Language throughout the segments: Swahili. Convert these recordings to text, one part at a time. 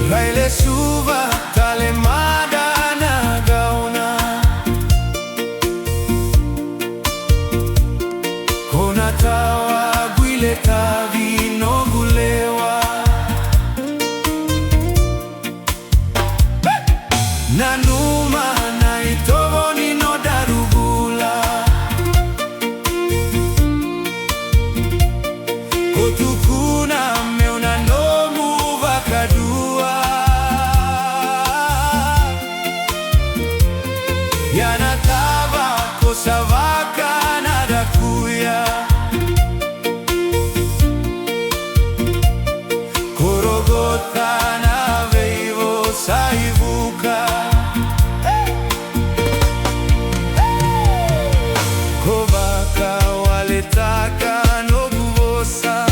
Raile suva tale madana gauna Kona tawa guile tavi no gulewa Nanuma na Tovo ni no darubula Kotukuna meuna no muva kadua Yana tava kosavaka nada kuya Korogota na veivo saivuka Kovaka waletaka no buvosa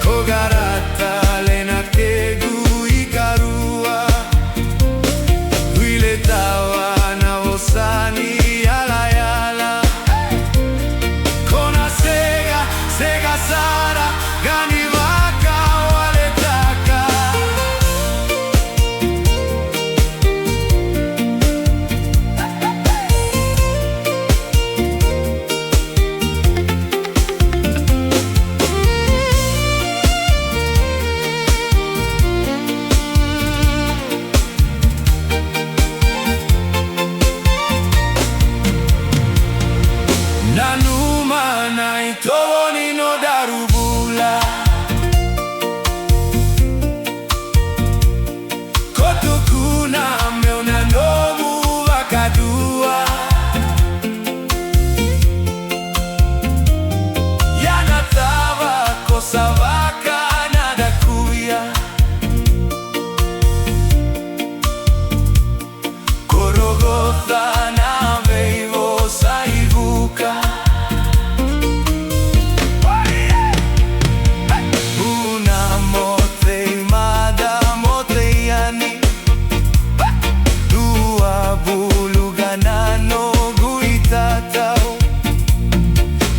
Kogarata lena kegu ikarua Guile tawa na osani yala yala Kona sega, sega sara gani waka waletaka Nanuma na Tovo ni no darubula Kotukuna meuna no muva kadua Yana tava kosavaka nada kuya Korogota na veivo saivuka Una mote mada mote yani Dua bulugana no guitatao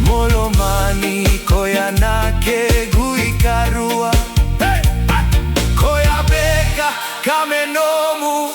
Molomani koyanake guikarua Koya beka kamenomu